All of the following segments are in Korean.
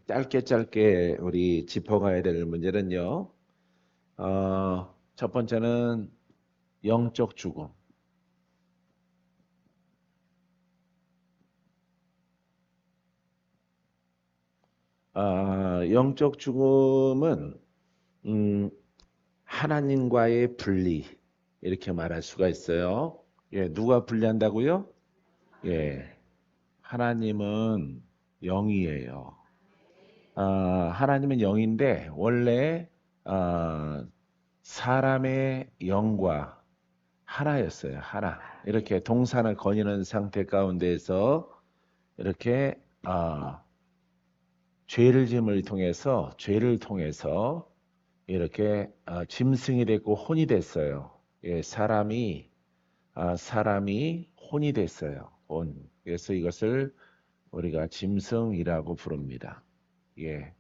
짧게 짧게 우리 짚어가야 될 문제는요. 첫 번째는 영적 죽음. 영적 죽음은 음, 하나님과의 분리 이렇게 말할 수가 있어요. 예, 누가 분리한다고요? 예, 하나님은 영이에요. 하나님은 영인데 원래 아, 사람의 영과 하나였어요. 하나. 이렇게 동산을 거니는 상태 가운데에서 이렇게 죄를 통해서 이렇게 짐승이 됐고 혼이 됐어요. 예, 사람이 혼이 됐어요. 혼. 그래서 이것을 우리가 짐승이라고 부릅니다. 예.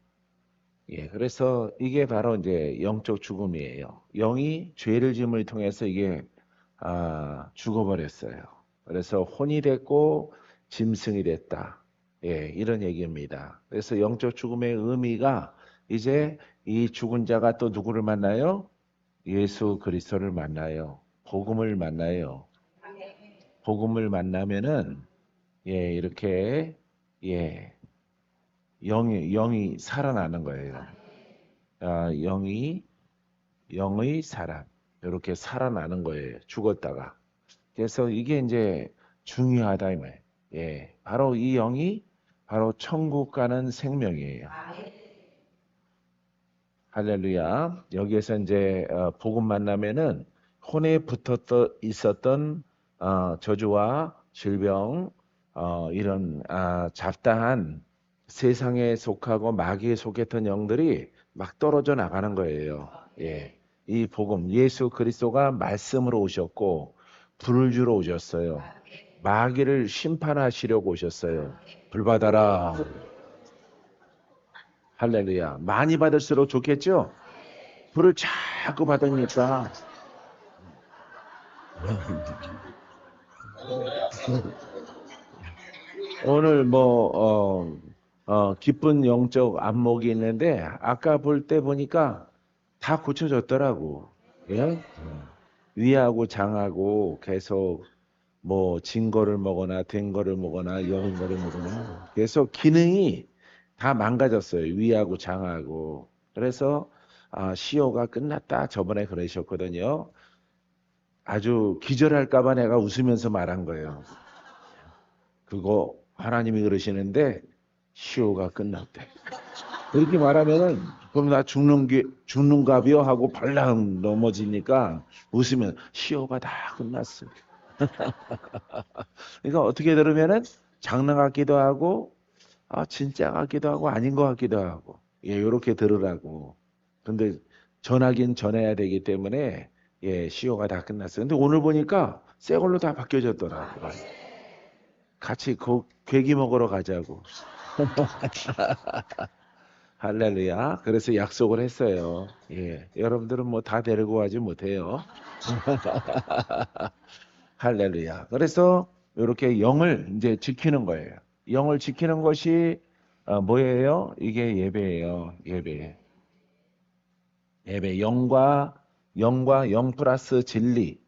예, 그래서 이게 바로 이제 영적 죽음이에요. 영이 죄를 짐을 통해서 이게 죽어버렸어요. 그래서 혼이 됐고 짐승이 됐다. 예, 이런 얘기입니다. 그래서 영적 죽음의 의미가 이제 이 죽은 자가 또 누구를 만나요? 예수 그리스도를 만나요. 복음을 만나요. 복음을 만나면은 예, 이렇게 예, 영이 살아나는 거예요. 영이 영의 사람 이렇게 살아나는 거예요. 죽었다가. 그래서 이게 이제 중요하다 이 말. 예, 바로 이 영이 바로 천국 가는 생명이에요. 할렐루야. 여기에서 이제 복음 만나면은 혼에 붙었던 있었던 저주와 질병 이런 잡다한 세상에 속하고 마귀에 속했던 영들이 막 떨어져 나가는 거예요. 예. 이 복음 예수 그리스도가 말씀으로 오셨고 불을 주러 오셨어요. 마귀를 심판하시려고 오셨어요. 불 받아라. 할렐루야. 많이 받을수록 좋겠죠? 불을 자꾸 받으니까 오늘 기쁜 영적 안목이 있는데 아까 볼 때 보니까 다 고쳐졌더라고. 예? 위하고 장하고 계속 뭐 진 거를 먹거나 된 거를 먹거나 여은 거를 먹거나 계속 기능이 다 망가졌어요. 위하고 장하고. 그래서 시효가 끝났다. 저번에 그러셨거든요. 아주 기절할까 봐 내가 웃으면서 말한 거예요. 그거 하나님이 그러시는데 시효가 끝났대. 이렇게 말하면은 그럼 나 죽는가벼 하고 발랑 넘어지니까 웃으면 시효가 다 끝났어. 그러니까 어떻게 들으면은 장난 같기도 하고 진짜 같기도 하고 아닌 것 같기도 하고 예, 요렇게 들으라고. 근데 전하긴 전해야 되기 때문에 예, 시효가 다 끝났어요. 근데 오늘 보니까 새 걸로 다 바뀌어졌더라고요. 같이 괴기 먹으러 가자고. 할렐루야. 그래서 약속을 했어요. 예. 여러분들은 뭐 다 데리고 가지 못해요. 할렐루야. 그래서 이렇게 영을 이제 지키는 거예요. 영을 지키는 것이 뭐예요? 이게 예배예요. 예배. 예배. 영과 영 플러스 진리,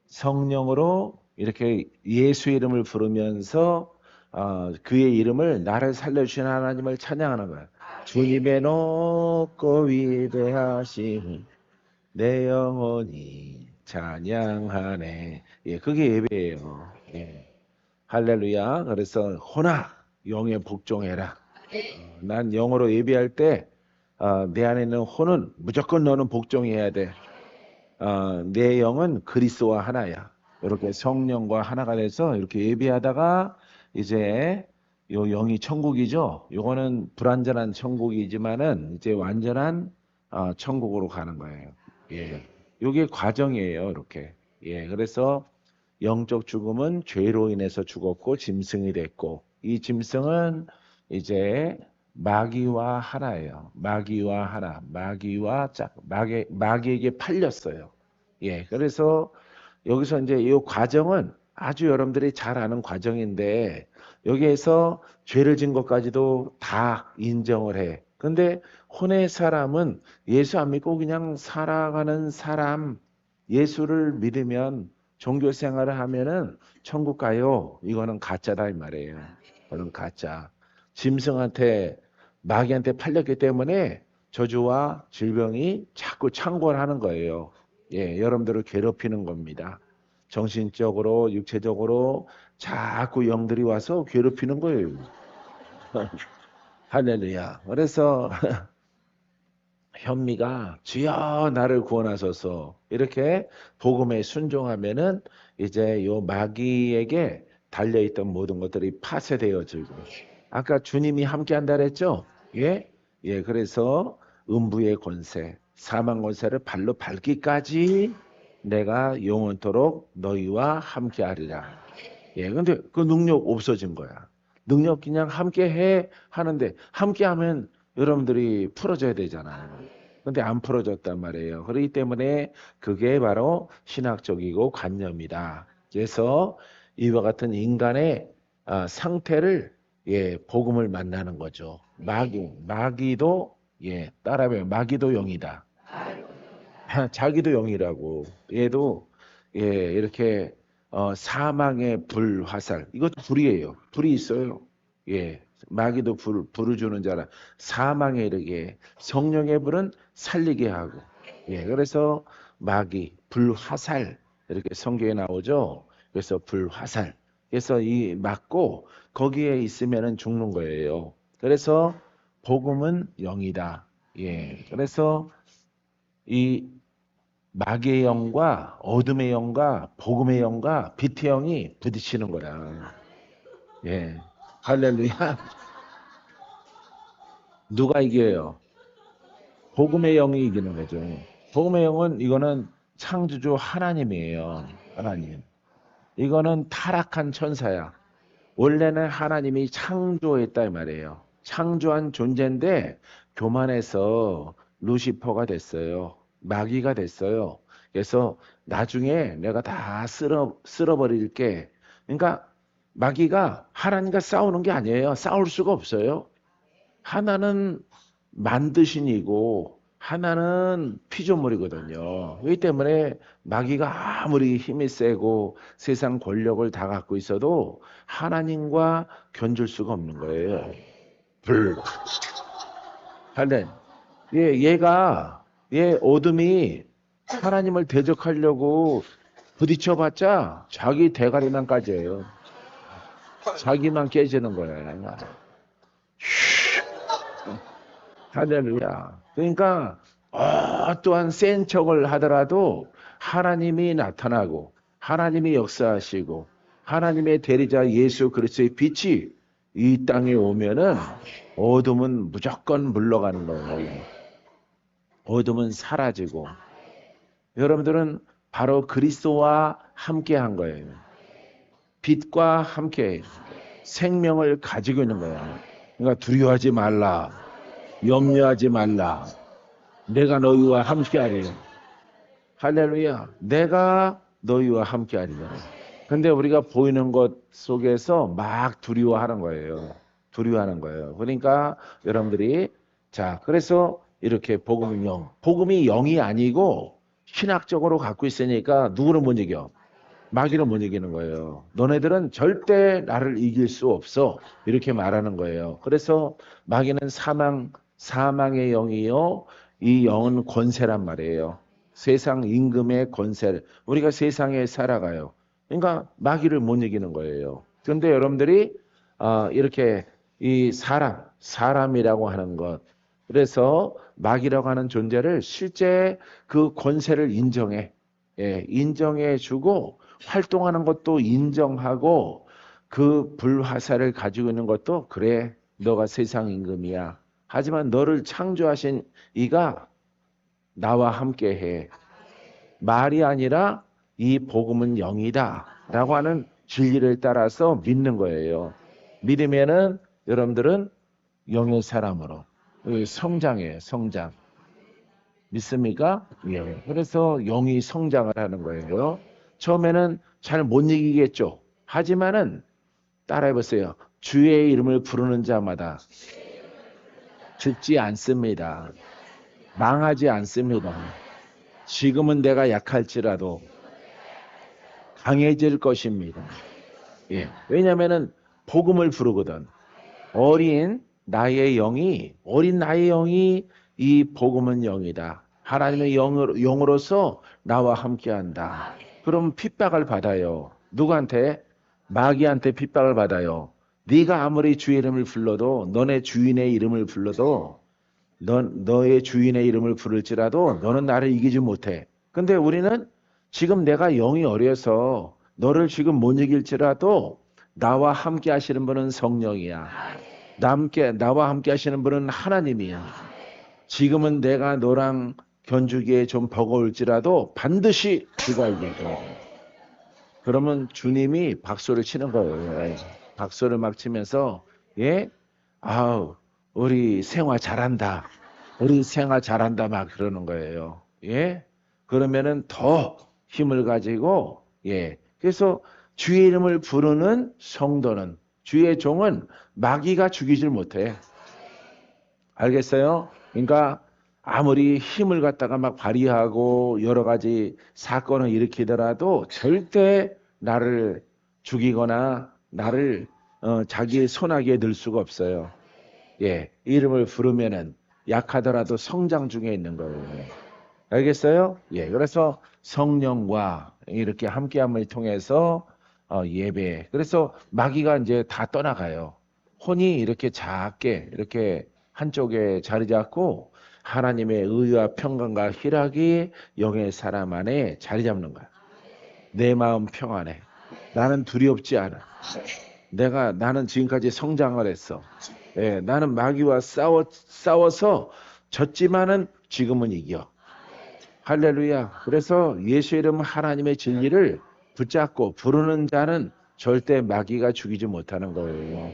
성령으로 이렇게 예수 이름을 부르면서 그의 이름을 나를 살려주신 하나님을 찬양하는 거예요. 주님의 높고 위대하심 내 영혼이 찬양하네. 예, 그게 예배예요. 예. 할렐루야. 그래서 호나 영에 복종해라. 난 영어로 예배할 때 내 안에 있는 혼은 무조건 너는 복종해야 돼. 내 영은 그리스도와 하나야. 이렇게 성령과 하나가 돼서 이렇게 예배하다가 이제 요 영이 천국이죠. 요거는 불완전한 천국이지만은 이제 완전한 천국으로 가는 거예요. 예. 요게 과정이에요. 이렇게. 예. 그래서 영적 죽음은 죄로 인해서 죽었고 짐승이 됐고 이 짐승은 이제 마귀와 하나예요. 마귀와 하나, 마귀에게 팔렸어요. 예, 그래서 여기서 이제 이 과정은 아주 여러분들이 잘 아는 과정인데 여기에서 죄를 진 것까지도 다 인정을 해. 근데 혼의 사람은 예수 안 믿고 그냥 살아가는 사람, 예수를 믿으면 종교 생활을 하면은 천국 가요. 이거는 가짜다 이 말이에요. 이거는 가짜. 짐승한테 마귀한테 팔렸기 때문에 저주와 질병이 자꾸 창궐하는 거예요. 예, 여러분들을 괴롭히는 겁니다. 정신적으로, 육체적으로 자꾸 영들이 와서 괴롭히는 거예요. 할렐루야. 그래서 현미가 주여 나를 구원하소서 이렇게 복음에 순종하면은 이제 요 마귀에게 달려있던 모든 것들이 파쇄되어지고 아까 주님이 함께 한다 그랬죠? 예? 예, 그래서 음부의 권세, 사망 권세를 발로 밟기까지 내가 영원토록 너희와 함께 하리라. 예, 근데 그 능력 없어진 거야. 능력 그냥 함께 해 하는데 함께 하면 여러분들이 풀어줘야 되잖아요. 근데 안 풀어줬단 말이에요. 그렇기 때문에 그게 바로 신학적이고 관념이다. 그래서 이와 같은 인간의 상태를 예, 복음을 만나는 거죠. 마귀도 예, 따라해요. 마귀도 영이다. 자기도 영이라고. 얘도 예, 이렇게 사망의 불 화살. 이것도 불이에요. 불이 있어요. 예. 마귀도 불을 주는 자라 사망에 이르게 성령의 불은 살리게 하고. 예. 그래서 마귀 불 화살 이렇게 성경에 나오죠. 그래서 불 화살. 그래서 이 맞고 거기에 있으면은 죽는 거예요. 그래서 복음은 영이다. 예. 그래서 이 마귀의 영과 어둠의 영과 복음의 영과 빛의 영이 부딪히는 거야. 예. 할렐루야. 누가 이겨요? 복음의 영이 이기는 거죠. 복음의 영은 이거는 창조주 하나님이에요. 하나님. 이거는 타락한 천사야. 원래는 하나님이 창조했다 이 말이에요. 창조한 존재인데 교만해서 루시퍼가 됐어요. 마귀가 됐어요. 그래서 나중에 내가 다 쓸어버릴게. 그러니까 마귀가 하나님과 싸우는 게 아니에요. 싸울 수가 없어요. 하나는 만드신이고 하나는 피조물이거든요. 그렇기 때문에 마귀가 아무리 힘이 세고 세상 권력을 다 갖고 있어도 하나님과 견줄 수가 없는 거예요. 불. 하는 얘 어둠이 하나님을 대적하려고 부딪혀봤자 자기 대가리만 까져요. 자기만 깨지는 거예요. 할렐루야. 그러니까 어떠한 센 척을 하더라도 하나님이 나타나고 하나님이 역사하시고 하나님의 대리자 예수 그리스도의 빛이 이 땅에 오면은 어둠은 무조건 물러가는 거예요. 어둠은 사라지고 여러분들은 바로 그리스도와 함께 한 거예요. 빛과 함께 생명을 가지고 있는 거예요. 그러니까 두려워하지 말라. 염려하지 말라. 내가 너희와 함께하리라. 할렐루야. 내가 너희와 함께하리라. 근데 우리가 보이는 것 속에서 막 두려워하는 거예요. 두려워하는 거예요. 그러니까 여러분들이 자, 그래서 이렇게 복음은 영. 복음이 영이 아니고 신학적으로 갖고 있으니까 누구를 못 이겨? 마귀를 못 이기는 거예요. 너네들은 절대 나를 이길 수 없어. 이렇게 말하는 거예요. 그래서 마귀는 사망의 영이요. 이 영은 권세란 말이에요. 세상 임금의 권세를. 우리가 세상에 살아가요. 그러니까 마귀를 못 이기는 거예요. 그런데 여러분들이 이렇게 이 사람이라고 하는 것. 그래서 마귀라고 하는 존재를 실제 그 권세를 인정해. 예, 인정해 주고 활동하는 것도 인정하고 그 불화살을 가지고 있는 것도 그래. 너가 세상 임금이야. 하지만 너를 창조하신 이가 나와 함께해. 말이 아니라 이 복음은 영이다 라고 하는 진리를 따라서 믿는 거예요. 믿으면은 여러분들은 영의 사람으로 성장해요. 성장. 믿습니까? 예. 그래서 영이 성장을 하는 거예요. 처음에는 잘 못 이기겠죠. 하지만은 따라해보세요. 주의 이름을 부르는 자마다 죽지 않습니다. 망하지 않습니다. 지금은 내가 약할지라도 강해질 것입니다. 예. 왜냐면은 복음을 부르거든. 어린 나의 영이 이 복음은 영이다. 하나님의 영으로서 나와 함께한다. 그럼 핍박을 받아요. 누구한테? 마귀한테 핍박을 받아요. 네가 아무리 주의 이름을 불러도 너네 주인의 이름을 불러도 너의 주인의 이름을 부를지라도 너는 나를 이기지 못해. 근데 우리는 지금 내가 영이 어려서 너를 지금 못 이길지라도 나와 함께 하시는 분은 성령이야. 나와 함께 하시는 분은 하나님이야. 지금은 내가 너랑 견주기에 좀 버거울지라도 반드시 그가 이겨. 그러면 주님이 박수를 치는 거예요. 박수를 막 치면서 예? 아우 우리 생화 잘한다. 우리 생화 잘한다 막 그러는 거예요. 예? 그러면은 더 힘을 가지고 예. 그래서 주의 이름을 부르는 성도는 주의 종은 마귀가 죽이질 못해. 알겠어요? 그러니까 아무리 힘을 갖다가 막 발휘하고 여러 가지 사건을 일으키더라도 절대 나를 죽이거나 나를 자기의 손아귀에 넣을 수가 없어요. 예, 이름을 부르면은 약하더라도 성장 중에 있는 거예요. 알겠어요? 예, 그래서 성령과 이렇게 함께함을 통해서 예배. 그래서 마귀가 이제 다 떠나가요. 혼이 이렇게 작게 이렇게 한쪽에 자리 잡고 하나님의 의와 평강과 희락이 영의 사람 안에 자리 잡는 거야. 내 마음 평안해. 나는 두렵지 않아. 나는 지금까지 성장을 했어. 예, 나는 마귀와 싸워서 졌지만은 지금은 이겨. 할렐루야. 그래서 예수 이름 하나님의 진리를 붙잡고 부르는 자는 절대 마귀가 죽이지 못하는 거예요.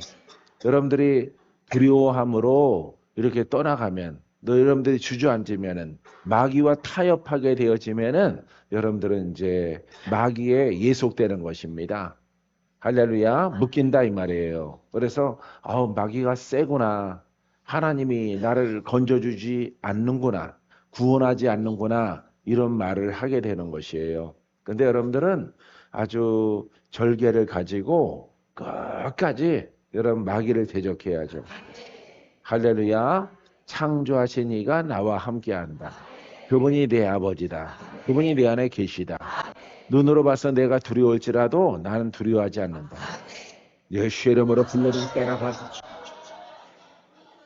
여러분들이 두려워함으로 이렇게 떠나가면 여러분들이 주저앉으면은 마귀와 타협하게 되어지면은 여러분들은 이제 마귀에 예속되는 것입니다. 할렐루야. 묶인다 이 말이에요. 그래서 마귀가 세구나. 하나님이 나를 건져주지 않는구나. 구원하지 않는구나. 이런 말을 하게 되는 것이에요. 근데 여러분들은 아주 절개를 가지고 끝까지 여러분 마귀를 대적해야죠. 할렐루야. 창조하신 이가 나와 함께한다. 그분이 내 아버지다. 그분이 내 안에 계시다. 눈으로 봐서 내가 두려울지라도 나는 두려워하지 않는다. 예수 이름으로 불러줄 때나 봐.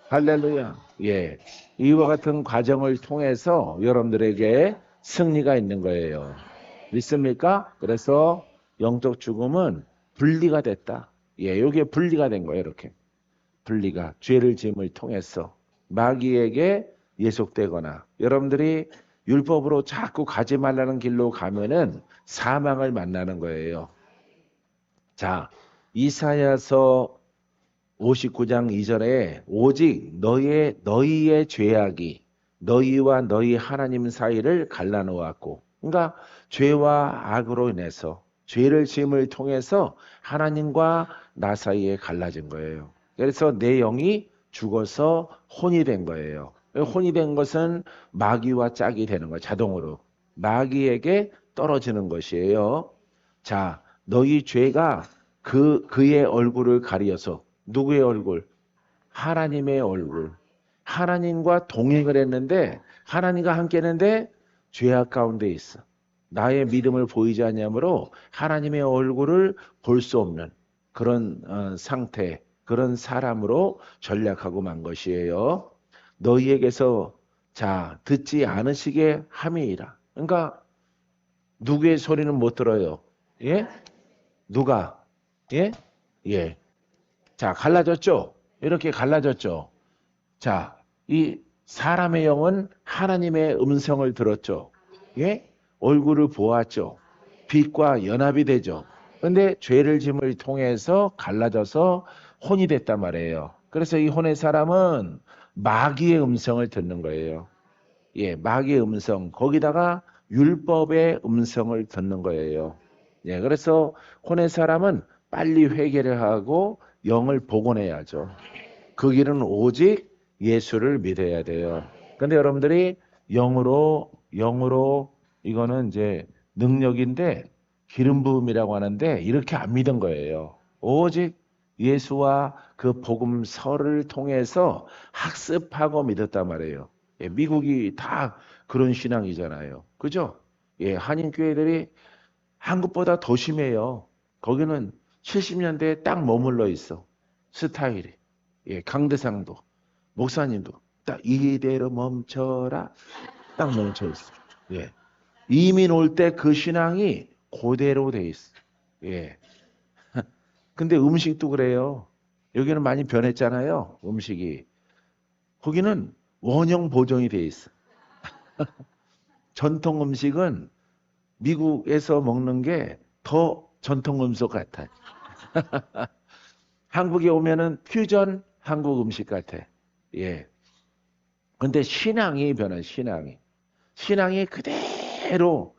할렐루야. 예. 이와 같은 과정을 통해서 여러분들에게 승리가 있는 거예요. 믿습니까? 그래서 영적 죽음은 분리가 됐다. 예, 이게 분리가 된 거예요. 이렇게. 분리가 죄를 지음을 통해서 마귀에게 예속되거나 여러분들이 율법으로 자꾸 가지 말라는 길로 가면은 사망을 만나는 거예요. 자, 이사야서 59장 2절에 오직 너희의 죄악이 너희와 너희 하나님 사이를 갈라놓았고, 그러니까 죄와 악으로 인해서 죄를 지음을 통해서 하나님과 나 사이에 갈라진 거예요. 그래서 내 영이 죽어서 혼이 된 거예요. 혼이 된 것은 마귀와 짝이 되는 거예요. 자동으로 마귀에게 떨어지는 것이에요. 자, 너희 죄가 그의 얼굴을 가리어서 누구의 얼굴? 하나님의 얼굴. 하나님과 동행을 했는데 하나님과 함께 했는데 죄악 가운데 있어. 나의 믿음을 보이지 않냐므로 하나님의 얼굴을 볼 수 없는 그런 상태, 그런 사람으로 전략하고 만 것이에요. 너희에게서 자 듣지 않으시게 함이라. 그러니까 누구의 소리는 못 들어요. 예? 누가? 예? 예. 자, 갈라졌죠? 이렇게 갈라졌죠? 자, 이 사람의 영은 하나님의 음성을 들었죠? 예? 얼굴을 보았죠? 빛과 연합이 되죠? 근데 죄를 짐을 통해서 갈라져서 혼이 됐단 말이에요. 그래서 이 혼의 사람은 마귀의 음성을 듣는 거예요. 예, 마귀의 음성. 거기다가 율법의 음성을 듣는 거예요. 예, 그래서 혼의 사람은 빨리 회개를 하고 영을 복원해야죠. 그 길은 오직 예수를 믿어야 돼요. 근데 여러분들이 영으로 이거는 이제 능력인데 기름 부음이라고 하는데 이렇게 안 믿은 거예요. 오직 예수와 그 복음서를 통해서 학습하고 믿었단 말이에요. 예, 미국이 다 그런 신앙이잖아요. 그죠? 예, 한인 교회들이 한국보다 더 심해요. 거기는 70년대에 딱 머물러 있어. 스타일이. 예, 강대상도, 목사님도 딱 이대로 멈춰라. 딱 멈춰 있어. 예. 이민 올 때 그 신앙이 그대로 돼 있어. 예. 근데 음식도 그래요. 여기는 많이 변했잖아요. 음식이. 거기는 원형 보존이 돼 있어. 전통 음식은 미국에서 먹는 게 더 전통 음식 같아. 한국에 오면은 퓨전 한국 음식 같아. 예. 근데 신앙이 변한 신앙이. 신앙이 그대로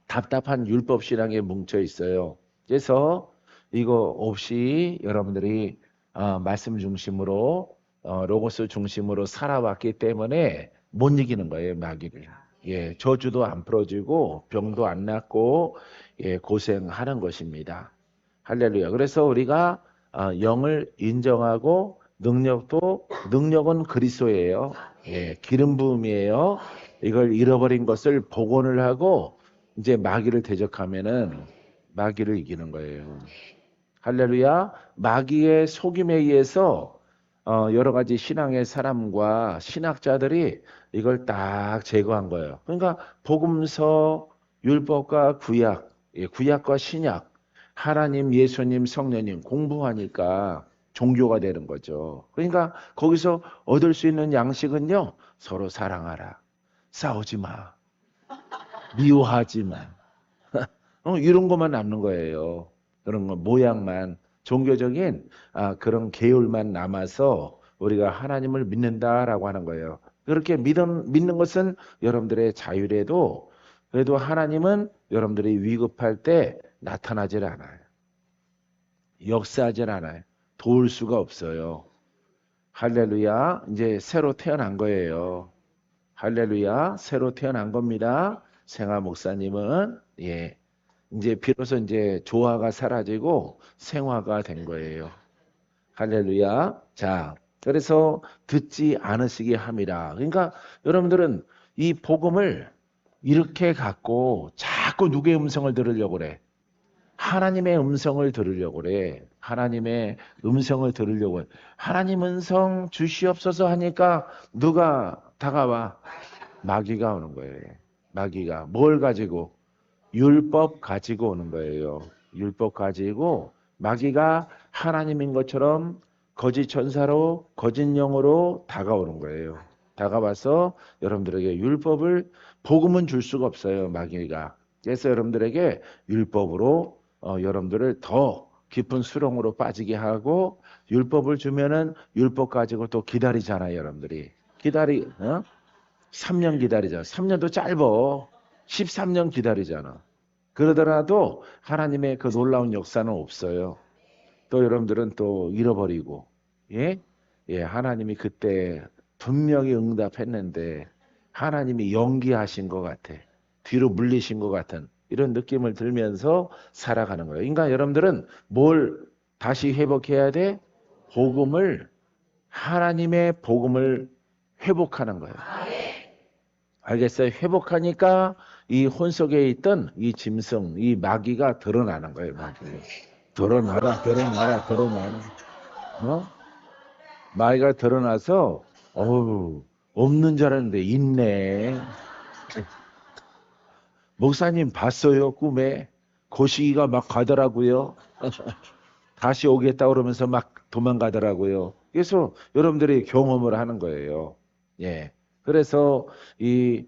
답답한 율법 신앙에 뭉쳐 있어요. 그래서 이거 없이 여러분들이 말씀 중심으로 로고스 중심으로 살아왔기 때문에 못 이기는 거예요, 마귀를. 예, 저주도 안 풀어지고 병도 안 낫고 예, 고생하는 것입니다. 할렐루야. 그래서 우리가 영을 인정하고 능력은 그리스도예요. 예, 기름 부음이에요. 이걸 잃어버린 것을 복원을 하고 이제 마귀를 대적하면은 마귀를 이기는 거예요. 할렐루야. 마귀의 속임에 의해서 여러 가지 신앙의 사람과 신학자들이 이걸 딱 제거한 거예요. 그러니까 복음서, 율법과 구약, 예, 구약과 신약, 하나님, 예수님, 성령님 공부하니까 종교가 되는 거죠. 그러니까 거기서 얻을 수 있는 양식은요, 서로 사랑하라. 싸우지 마. 미워하지 마. 이런 것만 남는 거예요. 그런 거 모양만 종교적인 그런 계율만 남아서 우리가 하나님을 믿는다라고 하는 거예요. 그렇게 믿는 것은 여러분들의 자율에도 그래도 하나님은 여러분들이 위급할 때 나타나질 않아요. 역사하질 않아요. 도울 수가 없어요. 할렐루야. 이제 새로 태어난 거예요. 할렐루야. 새로 태어난 겁니다. 생아 목사님은 예. 이제 비로소 이제 조화가 사라지고 생화가 된 거예요. 할렐루야. 자, 그래서 듣지 않으시게 함이라. 그러니까 여러분들은 이 복음을 이렇게 갖고 자꾸 누구의 음성을 들으려고 그래. 하나님의 음성을 들으려고 그래. 하나님의 음성을 들으려고 해. 하나님 음성 주시옵소서 하니까 누가 다가와? 마귀가 오는 거예요. 마귀가 뭘 가지고? 율법 가지고 오는 거예요. 율법 가지고 마귀가 하나님인 것처럼 거짓 천사로 거짓 영으로 다가오는 거예요. 다가와서 여러분들에게 율법을 복음은 줄 수가 없어요. 마귀가. 그래서 여러분들에게 율법으로 여러분들을 더 깊은 수렁으로 빠지게 하고 율법을 주면은 율법 가지고 또 기다리잖아요. 여러분들이. 3년 기다리자. 3년도 짧어. 13년 기다리잖아. 그러더라도 하나님의 그 놀라운 역사는 없어요. 또 여러분들은 또 잃어버리고, 예? 예, 하나님이 그때 분명히 응답했는데 하나님이 연기하신 것 같아. 뒤로 물리신 것 같은 이런 느낌을 들면서 살아가는 거예요. 그러니까 여러분들은 뭘 다시 회복해야 돼? 하나님의 복음을 회복하는 거예요. 알겠어요? 회복하니까 이 혼 속에 있던 이 짐승, 이 마귀가 드러나는 거예요. 마귀가. 드러나라. 어? 마귀가 드러나서 없는 줄 알았는데 있네. 목사님 봤어요? 꿈에 거시기가 막 가더라고요. 다시 오겠다 그러면서 막 도망가더라고요. 그래서 여러분들이 경험을 하는 거예요. 예. 그래서 이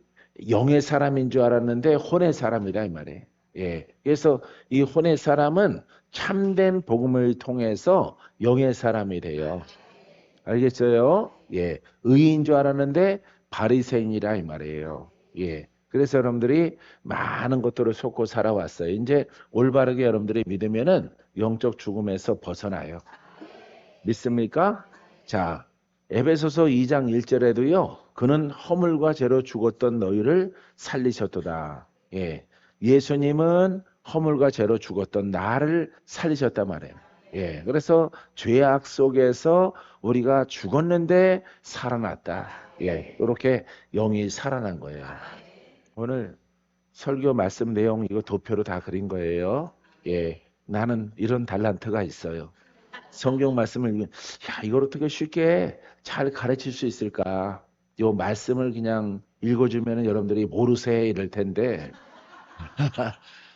영의 사람인 줄 알았는데 혼의 사람이다 이 말이에요. 예. 그래서 이 혼의 사람은 참된 복음을 통해서 영의 사람이 돼요. 알겠어요? 예. 의인 줄 알았는데 바리새인이라 이 말이에요. 예. 그래서 여러분들이 많은 것들을 속고 살아왔어요. 이제 올바르게 여러분들이 믿으면은 영적 죽음에서 벗어나요. 믿습니까? 자, 에베소서 2장 1절에도요. 그는 허물과 죄로 죽었던 너희를 살리셨도다. 예. 예수님은 허물과 죄로 죽었던 나를 살리셨단 말이에요. 예. 그래서 죄악 속에서 우리가 죽었는데 살아났다. 예. 이렇게 영이 살아난 거예요. 오늘 설교 말씀 내용 이거 도표로 다 그린 거예요. 예. 나는 이런 달란트가 있어요. 성경 말씀을 야, 이걸 어떻게 쉽게 잘 가르칠 수 있을까? 요 말씀을 그냥 읽어주면 여러분들이 모르세 이럴 텐데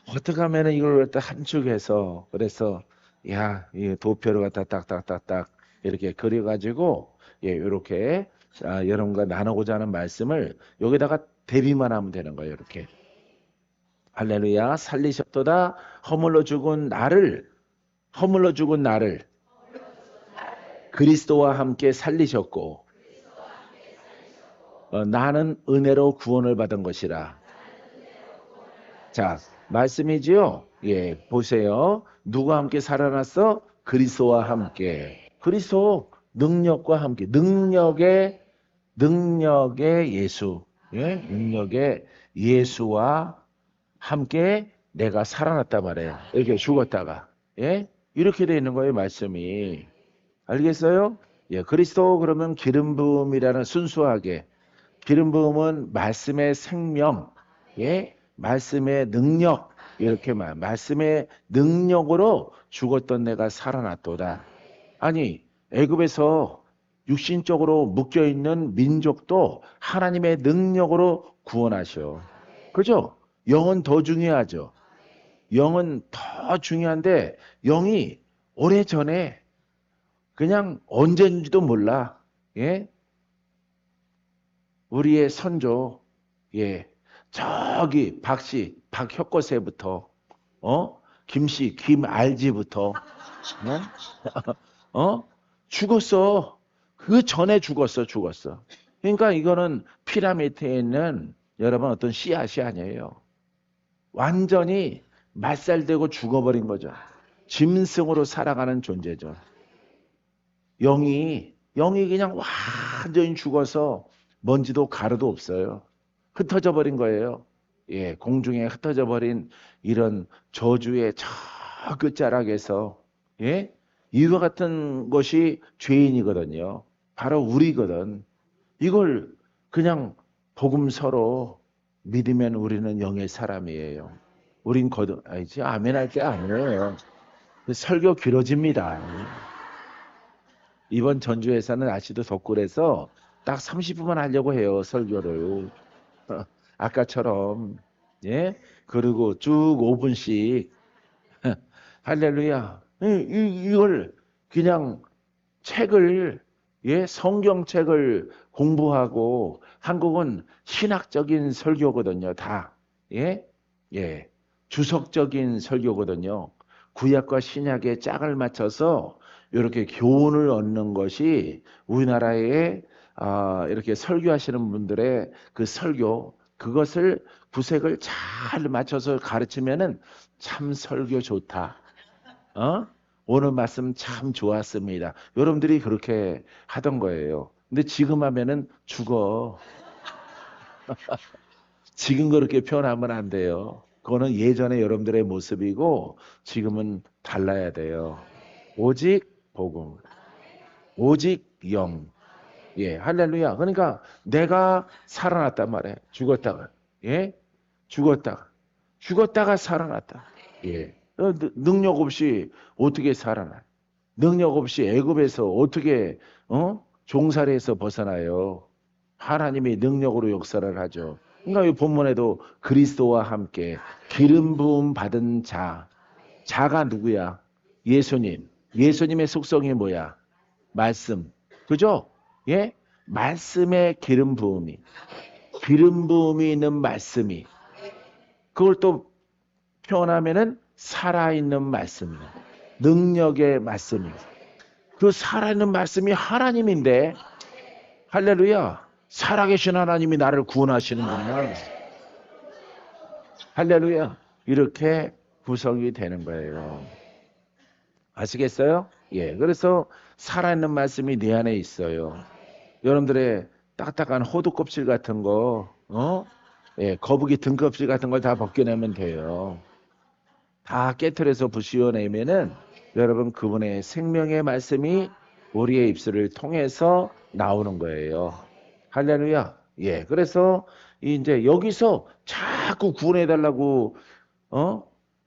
어떻게 하면 이걸 갖다 함축해서 그래서 야, 이 도표를 갖다 딱딱딱딱 이렇게 그려가지고 예, 이렇게 여러분과 나누고자 하는 말씀을 여기다가 대비만 하면 되는 거예요. 이렇게 할렐루야 살리셨도다 허물로 죽은 나를 그리스도와 함께 살리셨고 나는 은혜로 구원을 받은 것이라. 자, 말씀이지요. 예, 보세요. 누구와 함께 살아났어? 그리스도와 함께. 그리스도 능력과 함께. 능력의 예수. 예, 능력의 예수와 함께 내가 살아났단 말이에요. 이렇게 죽었다가. 예, 이렇게 되어 있는 거예요, 말씀이. 알겠어요? 예, 그리스도 그러면 기름 부음이라는 순수하게 기름 부음은 말씀의 생명, 예, 말씀의 능력 이렇게 말씀의 능력으로 죽었던 내가 살아났도다. 아니 애굽에서 육신적으로 묶여 있는 민족도 하나님의 능력으로 구원하셔. 그죠? 영은 더 중요하죠. 영은 더 중요한데 영이 오래전에 그냥 언제인지도 몰라. 예? 우리의 선조, 예. 저기 박씨, 박혁거세부터, 김씨, 김알지부터, 죽었어. 그 전에 죽었어. 그러니까 이거는 피라미드에 있는 여러분 어떤 씨앗이 아니에요. 완전히 말살되고 죽어버린 거죠. 짐승으로 살아가는 존재죠. 영이 그냥 완전히 죽어서 먼지도 가루도 없어요. 흩어져 버린 거예요. 예, 공중에 흩어져 버린 이런 저주의 저 끝자락에서 예? 이와 같은 것이 죄인이거든요. 바로 우리거든. 이걸 그냥 복음서로 믿으면 우리는 영의 사람이에요. 우린 아니지 아멘 할 게 아니에요. 설교 길어집니다. 이번 전주에서는 아시도 덕굴에서 딱 30분만 하려고 해요. 설교를. 아까처럼. 예? 그리고 쭉 5분씩. 할렐루야. 이걸 그냥 책을 예, 성경책을 공부하고 한국은 신학적인 설교거든요. 다. 예? 예. 주석적인 설교거든요. 구약과 신약의 짝을 맞춰서 이렇게 교훈을 얻는 것이 우리나라의 이렇게 설교하시는 분들의 그 설교 그것을 구색을 잘 맞춰서 가르치면은 참 설교 좋다. 오늘 말씀 참 좋았습니다. 여러분들이 그렇게 하던 거예요. 근데 지금 하면은 죽어. 지금 그렇게 표현하면 안 돼요. 그거는 예전에 여러분들의 모습이고 지금은 달라야 돼요. 오직 복음, 오직 영. 예, 할렐루야. 그러니까 내가 살아났단 말이에요. 죽었다가, 예, 죽었다가 살아났다. 예, 능력 없이 어떻게 살아나? 능력 없이 애굽에서 어떻게 종살이에서 벗어나요? 하나님이 능력으로 역사를 하죠. 그러니까 이 본문에도 그리스도와 함께 기름 부음 받은 자가 누구야? 예수님. 예수님의 속성이 뭐야? 말씀. 그죠? 예? 말씀의 기름 부음이 있는 말씀이 그걸 또 표현하면은 살아있는 말씀이에요. 능력의 말씀이에요. 그 살아있는 말씀이 하나님인데 할렐루야. 살아계신 하나님이 나를 구원하시는구나. 할렐루야. 이렇게 구성이 되는 거예요. 아시겠어요? 예. 그래서 살아있는 말씀이 내 안에 있어요. 여러분들의 딱딱한 호두 껍질 같은 거, 예, 거북이 등껍질 같은 걸 다 벗겨내면 돼요. 다 깨트려서 부시어내면은 여러분 그분의 생명의 말씀이 우리의 입술을 통해서 나오는 거예요. 할렐루야. 예. 그래서 이제 여기서 자꾸 구원해 달라고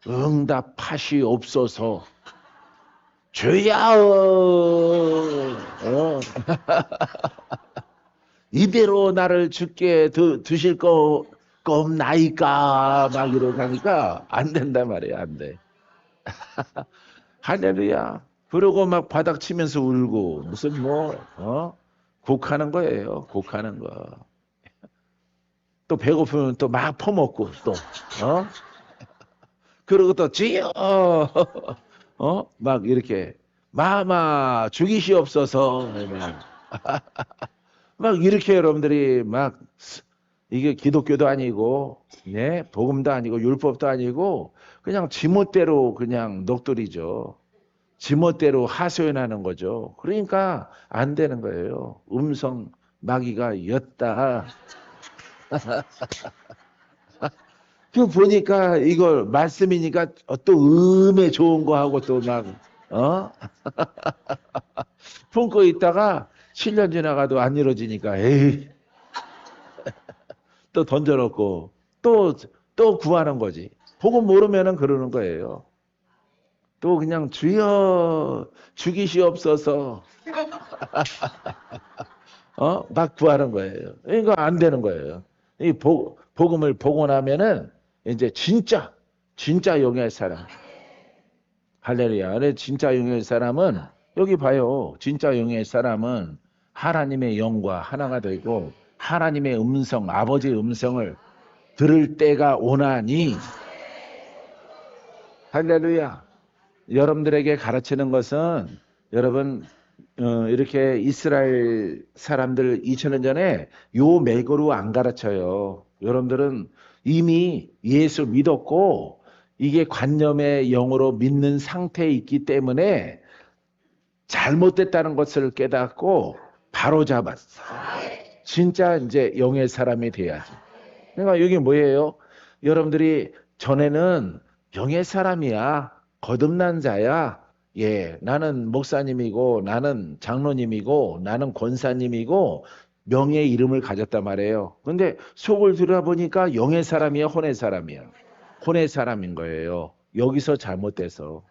응답하시 없어서 죄야 이대로 나를 죽게 두실 거 없나이까 막 이러고 하니까 안 된단 말이에요. 안 돼. 할렐루야. 그러고 막 바닥 치면서 울고 무슨 곡하는 거예요. 곡하는 거. 또 배고프면 또 막 퍼먹고 또 그러고 또 주여 막 이렇게 마마 죽이시옵소서 막 이렇게 여러분들이 막 이게 기독교도 아니고 예 복음도 아니고 율법도 아니고 그냥 지멋대로 그냥 넋두리죠. 지멋대로 하소연하는 거죠. 그러니까 안 되는 거예요. 음성 마귀가 였다. 그 보니까 이걸 말씀이니까 또 음에 좋은 거 하고 또 막 품고 있다가 7년 지나가도 안 이루어지니까 에이 또 던져놓고 또 구하는 거지. 복음 모르면은 그러는 거예요. 또 그냥 주여 죽이시옵소서 막 구하는 거예요. 이거 안 되는 거예요. 이 복음을 보고 나면은 이제 진짜 영의 사람. 할렐루야. 근데 진짜 영의 사람은 여기 봐요. 진짜 영의 사람은 하나님의 영과 하나가 되고 하나님의 음성, 아버지의 음성을 들을 때가 오나니 할렐루야. 여러분들에게 가르치는 것은 여러분 이렇게 이스라엘 사람들 2000년 전에 요 맥으로 안 가르쳐요. 여러분들은 이미 예수 믿었고 이게 관념의 영으로 믿는 상태에 있기 때문에 잘못됐다는 것을 깨닫고 바로 잡았어. 진짜 이제 영의 사람이 돼야지. 그러니까 여기 뭐예요? 여러분들이 전에는 영의 사람이야. 거듭난 자야. 예, 나는 목사님이고 나는 장로님이고 나는 권사님이고 명예의 이름을 가졌단 말이에요. 근데 속을 들여다보니까 영의 사람이야, 혼의 사람이야. 혼의 사람인 거예요. 여기서 잘못돼서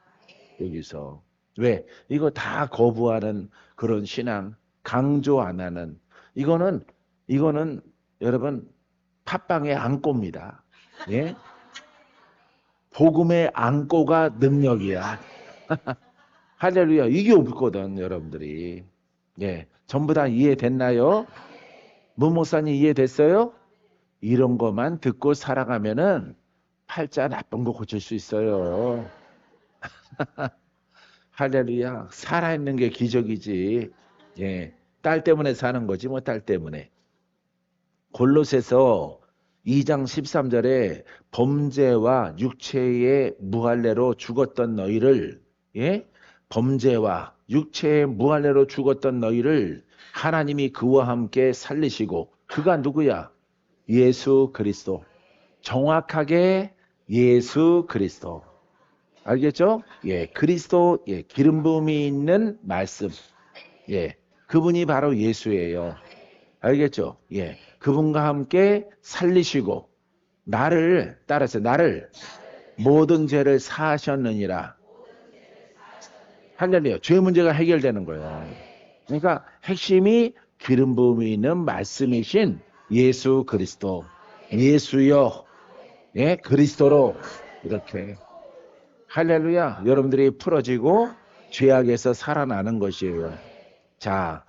여기서. 왜? 이거 다 거부하는 그런 신앙, 강조 안 하는 이거는 여러분 팥빵의 안고입니다. 예? 복음의 안고가 능력이야. 할렐루야. 이게 없거든, 여러분들이. 예. 전부 다 이해됐나요? 문 목사님 이해됐어요? 이런 것만 듣고 살아가면은 팔자 나쁜 거 고칠 수 있어요. 할렐루야. 살아있는 게 기적이지. 예. 딸 때문에 사는 거지, 뭐 딸 때문에. 골로새서 2장 13절에 범죄와 육체의 무할례로 죽었던 너희를 예? 범죄와 육체의 무할례로 죽었던 너희를 하나님이 그와 함께 살리시고 그가 누구야? 예수 그리스도. 정확하게 예수 그리스도. 알겠죠? 예, 그리스도 예, 기름 부음이 있는 말씀. 예. 그분이 바로 예수예요. 알겠죠? 예. 그분과 함께 살리시고 나를 따라서 나를 모든 죄를 사하셨느니라. 할렐루야. 죄 문제가 해결되는 거예요. 그러니까 핵심이 기름 부음이 있는 말씀이신 예수 그리스도. 예수여. 예, 그리스도로 이렇게 할렐루야. 여러분들이 풀어지고 죄악에서 살아나는 것이에요. 자,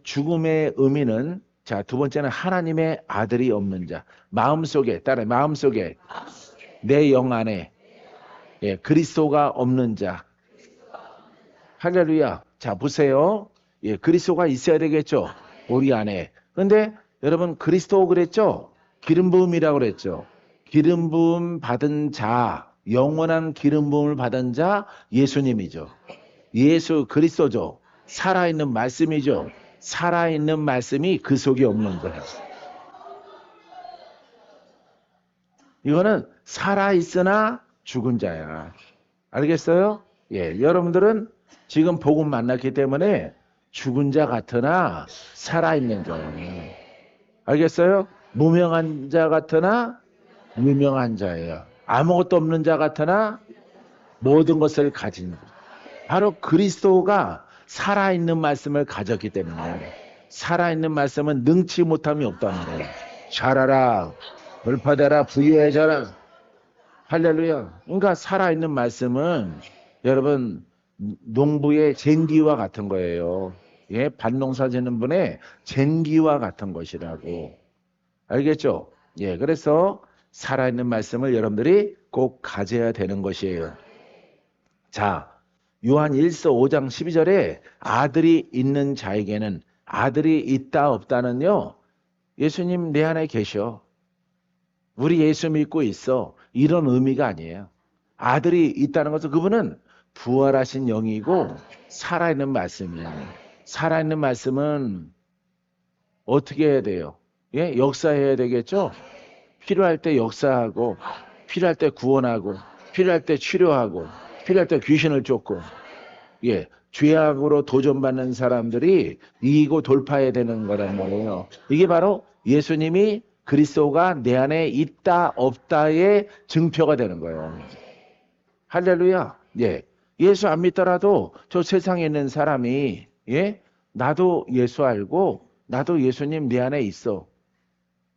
죽음의 의미는 자, 두 번째는 하나님의 아들이 없는 자. 마음속에 따라 마음속에 내 영 안에 예, 그리스도가 없는 자. 할렐루야. 자, 보세요. 예, 그리스도가 있어야 되겠죠. 우리 안에. 근데 여러분 그리스도 그랬죠? 기름 부음이라고 그랬죠. 기름 부음 받은 자, 영원한 기름 부음을 받은 자 예수님이죠. 예수 그리스도죠. 살아있는 말씀이죠. 살아있는 말씀이 그 속에 없는 거예요. 이거는 살아있으나 죽은 자야. 알겠어요? 예, 여러분들은 지금 복음 만났기 때문에 죽은 자 같으나 살아있는 자예요. 알겠어요? 무명한 자 같으나 유명한 자예요. 아무것도 없는 자 같으나 모든 것을 가진 자. 바로 그리스도가 살아있는 말씀을 가졌기 때문에 살아있는 말씀은 능치 못함이 없다는 거예요. 자라라, 돌파되라, 부유해져라. 할렐루야. 그러니까 살아있는 말씀은 여러분 농부의 쟁기와 같은 거예요. 예, 밭농사 짓는 분의 쟁기와 같은 것이라고. 알겠죠? 예, 그래서 살아있는 말씀을 여러분들이 꼭 가져야 되는 것이에요. 자, 요한 1서 5장 12절에 아들이 있는 자에게는 아들이 있다 없다는요. 예수님 내 안에 계셔. 우리 예수 믿고 있어. 이런 의미가 아니에요. 아들이 있다는 것은 그분은 부활하신 영이고 살아있는 말씀이에요. 살아있는 말씀은 어떻게 해야 돼요? 예, 역사해야 되겠죠? 필요할 때 역사하고, 필요할 때 구원하고, 필요할 때 치료하고, 필요할 때 귀신을 쫓고, 예, 죄악으로 도전받는 사람들이 이기고 돌파해야 되는 거란 말이에요. 이게 바로 예수님이 그리스도가 내 안에 있다 없다의 증표가 되는 거예요. 할렐루야. 예. 예수 안 믿더라도 저 세상에 있는 사람이 예? 나도 예수 알고 나도 예수님 내 안에 있어.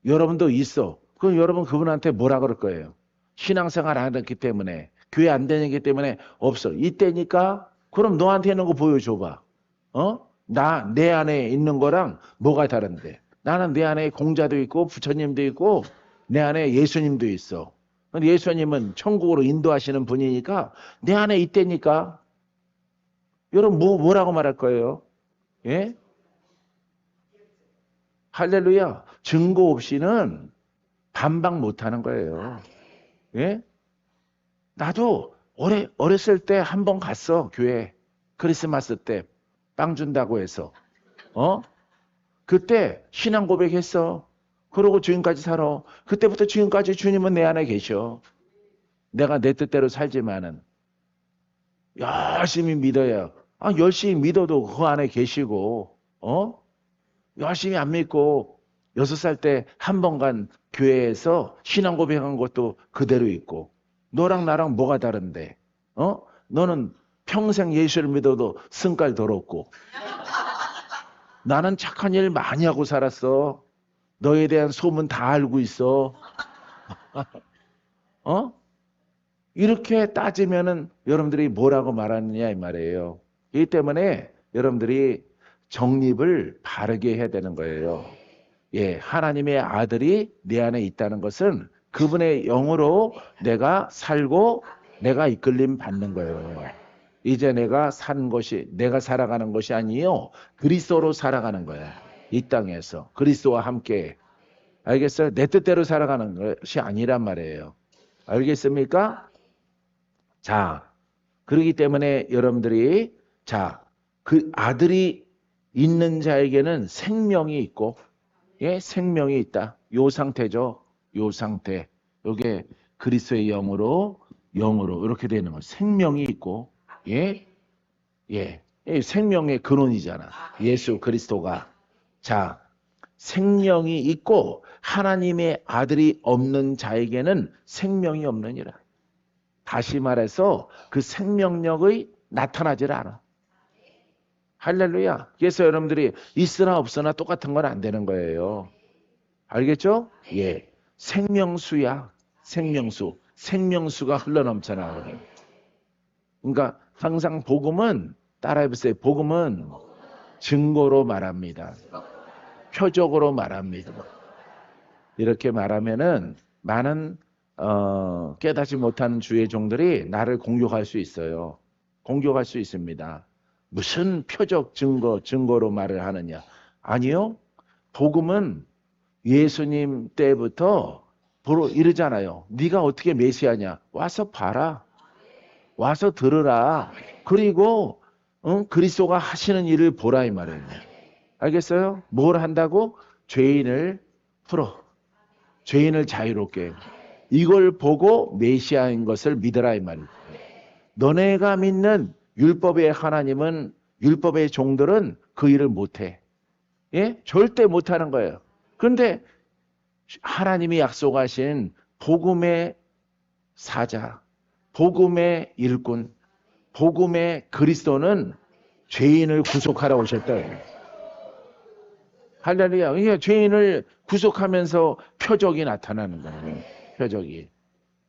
여러분도 있어. 그럼 여러분 그분한테 뭐라 그럴 거예요? 신앙생활 안 했기 때문에 교회 안 다니기 때문에 없어. 이때니까 그럼 너한테 있는 거 보여줘봐. 어? 내 안에 있는 거랑 뭐가 다른데? 나는 내 안에 공자도 있고 부처님도 있고 내 안에 예수님도 있어. 예수님은 천국으로 인도하시는 분이니까 내 안에 있다니까. 여러분 뭐라고 말할 거예요? 예? 할렐루야. 증거 없이는 반박 못하는 거예요. 예? 나도 어렸을 때 한 번 갔어, 교회. 크리스마스 때 빵 준다고 해서. 그때 신앙 고백했어. 그러고 지금까지 살아. 그때부터 지금까지 주님은 내 안에 계셔. 내가 내 뜻대로 살지만은 열심히 믿어야. 열심히 믿어도 그 안에 계시고, 열심히 안 믿고 6살 때 한 번 간 교회에서 신앙 고백한 것도 그대로 있고, 너랑 나랑 뭐가 다른데? 너는 평생 예수를 믿어도 승깔 더럽고, 나는 착한 일 많이 하고 살았어. 너에 대한 소문 다 알고 있어. 이렇게 따지면은 여러분들이 뭐라고 말하느냐 이 말이에요. 이 때문에 여러분들이 정립을 바르게 해야 되는 거예요. 예, 하나님의 아들이 내 안에 있다는 것은 그분의 영으로 내가 살고 내가 이끌림 받는 거예요. 이제 내가 사는 것이 내가 살아가는 것이 아니요 그리스도로 살아가는 거야. 이 땅에서 그리스도와 함께. 알겠어요? 내 뜻대로 살아가는 것이 아니란 말이에요. 알겠습니까? 자, 그렇기 때문에 여러분들이 그 아들이 있는 자에게는 생명이 있고 예, 생명이 있다. 요 상태죠. 요 상태. 요게 그리스도의 영으로 이렇게 되는 거. 생명이 있고 예? 예. 생명의 근원이잖아. 예수 그리스도가. 자, 생명이 있고 하나님의 아들이 없는 자에게는 생명이 없느니라. 다시 말해서 그 생명력의 나타나질 않아. 할렐루야. 그래서 여러분들이 있으나 없으나 똑같은 건 안 되는 거예요. 알겠죠? 예. 생명수야. 생명수. 생명수가 흘러넘쳐나오는 거예요. 그러니까 항상 복음은 따라해보세요. 복음은 증거로 말합니다. 표적으로 말합니다. 이렇게 말하면은 많은 깨닫지 못하는 주의 종들이 나를 공격할 수 있어요. 공격할 수 있습니다. 무슨 표적 증거로 말을 하느냐. 아니요. 복음은 예수님 때부터 보러 이러잖아요. 네가 어떻게 메시아냐? 와서 봐라. 와서 들으라. 그리고 그리스도가 하시는 일을 보라 이 말이에요. 알겠어요? 뭘 한다고? 죄인을 풀어. 죄인을 자유롭게. 이걸 보고 메시아인 것을 믿으라 이 말이에요. 너네가 믿는 율법의 하나님은, 율법의 종들은 그 일을 못해. 예? 절대 못하는 거예요. 그런데 하나님이 약속하신 복음의 사자, 복음의 일꾼, 복음의 그리스도는 죄인을 구속하러 오셨다. 할렐루야. 그러니까 죄인을 구속하면서 표적이 나타나는 거예요. 표적이.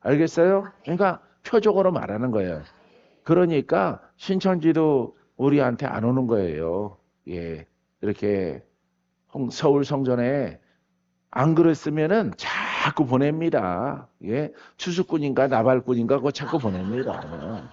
알겠어요? 그러니까 표적으로 말하는 거예요. 그러니까 신천지도 우리한테 안 오는 거예요. 예. 이렇게 서울 성전에 안 그랬으면은 자꾸 보냅니다. 예. 추수꾼인가 나발꾼인가 그거 자꾸 보냅니다.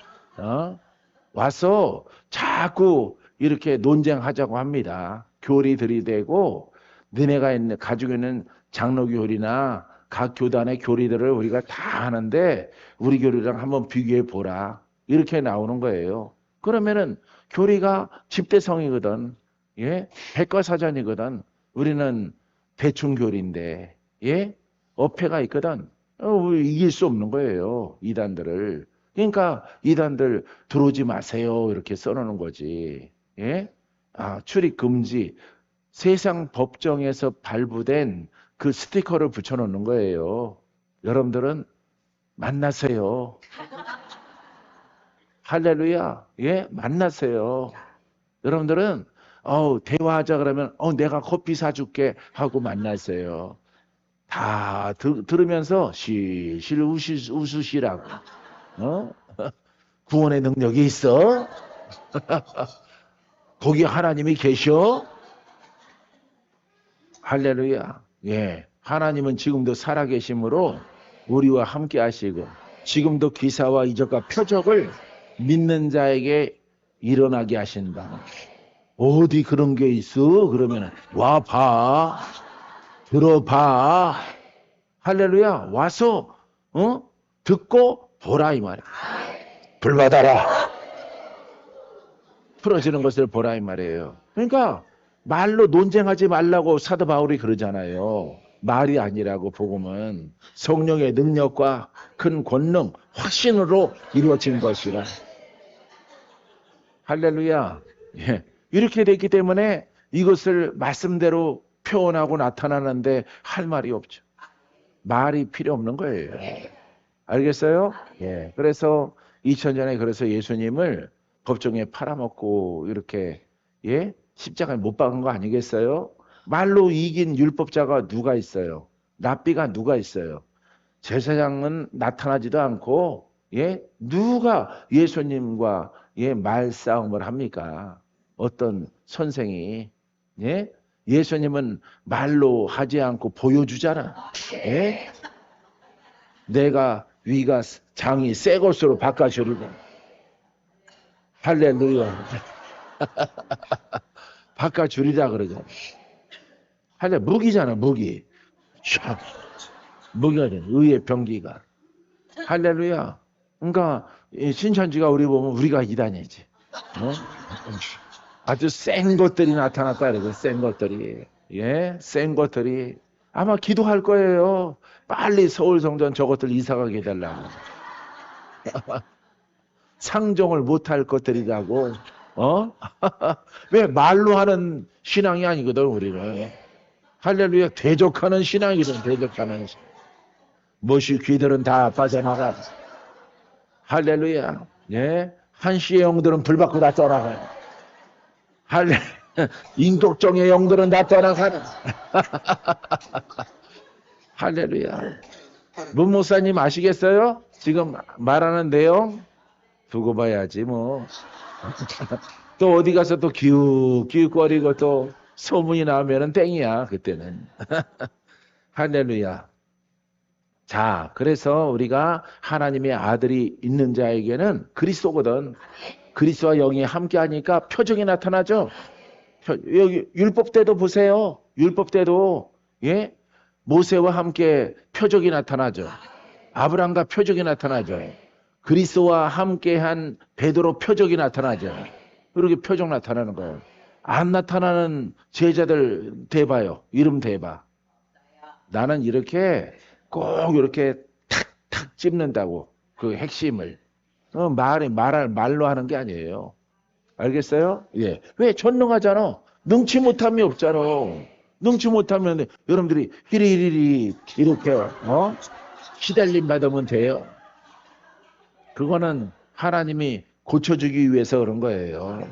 와서 자꾸 이렇게 논쟁하자고 합니다. 교리 들이대고 너네가 가지고 있는 장로교리나 각 교단의 교리들을 우리가 다 하는데 우리 교리랑 한번 비교해 보라. 이렇게 나오는 거예요. 그러면은 교리가 집대성이거든. 예? 백과사전이거든. 우리는 대충교리인데, 예? 어폐가 있거든. 이길 수 없는 거예요. 이단들을. 그러니까 이단들 들어오지 마세요. 이렇게 써놓는 거지. 예? 출입 금지. 세상 법정에서 발부된 그 스티커를 붙여놓는 거예요. 여러분들은 만나세요. 할렐루야. 예? 만나세요. 여러분들은 대화하자 그러면 내가 커피 사줄게 하고 만나세요. 다 들으면서 실실 웃으시라고. 구원의 능력이 있어? 거기 하나님이 계셔? 할렐루야. 예. 하나님은 지금도 살아계심으로 우리와 함께 하시고 지금도 기사와 이적과 표적을 믿는 자에게 일어나게 하신다. 어디 그런 게 있어? 그러면 와 봐. 들어봐. 할렐루야. 와서 듣고 보라 이 말이야. 불 받아라. 풀어지는 것을 보라 이 말이에요. 그러니까 말로 논쟁하지 말라고 사도 바울이 그러잖아요. 말이 아니라고 복음은 성령의 능력과 큰 권능, 확신으로 이루어진 것이라. 할렐루야. 예. 이렇게 됐기 때문에 이것을 말씀대로 표현하고 나타나는데 할 말이 없죠. 말이 필요 없는 거예요. 알겠어요? 예. 그래서 2000년에 그래서 예수님을 법정에 팔아먹고 이렇게 예? 십자가에 못 박은 거 아니겠어요? 말로 이긴 율법자가 누가 있어요? 랍비가 누가 있어요? 제사장은 나타나지도 않고 예? 누가 예수님과 예? 말싸움을 합니까? 어떤 선생이 예? 예수님은 말로 하지 않고 보여주잖아. 예? 내가 위가 장이 새 것으로 바꿔주리고 할렐루야. 바꿔주리라 그러죠. 할렐 무기잖아 무기. 샥. 무기가 돼. 의의 병기가. 할렐루야. 그러니까 신천지가 우리 보면 우리가 이단이지. 아주 센 것들이 나타났다 그래요. 센 것들이. 예, 센 것들이. 아마 기도할 거예요. 빨리 서울 성전 저것들 이사가게 해달라고. 상종을 못할 것들이라고. 왜 말로 하는 신앙이 아니거든 우리는. 할렐루야. 대적하는 신앙이거든. 대적하는 신앙. 무엇이 귀들은 다 빠져나가. 할렐루야. 예, 한시의 영들은 불 받고 다 떠나가요. 인격정의 영들은 다 떠나가는. 할렐루야. 문 목사님 아시겠어요? 지금 말하는 내용 두고 봐야지 뭐. 또 어디 가서 또 기웃기웃거리고 또 소문이 나오면은 땡이야 그때는. 할렐루야. 자, 그래서 우리가 하나님의 아들이 있는 자에게는 그리스도거든. 그리스도와 영이 함께하니까 표적이 나타나죠. 여기 율법 때도 보세요. 율법 때도 예 모세와 함께 표적이 나타나죠. 아브라함과 표적이 나타나죠. 그리스도와 함께한 베드로 표적이 나타나죠. 이렇게 표적 나타나는 거예요. 안 나타나는 제자들 대봐요. 이름 대봐. 나는 이렇게 꼭 이렇게 탁탁 찝는다고. 그 핵심을. 말로 하는 게 아니에요. 알겠어요? 예. 왜? 전능하잖아. 능치 못함이 없잖아. 능치 못하면 여러분들이 히리히리 이렇게 시달림 받으면 돼요. 그거는 하나님이 고쳐주기 위해서 그런 거예요.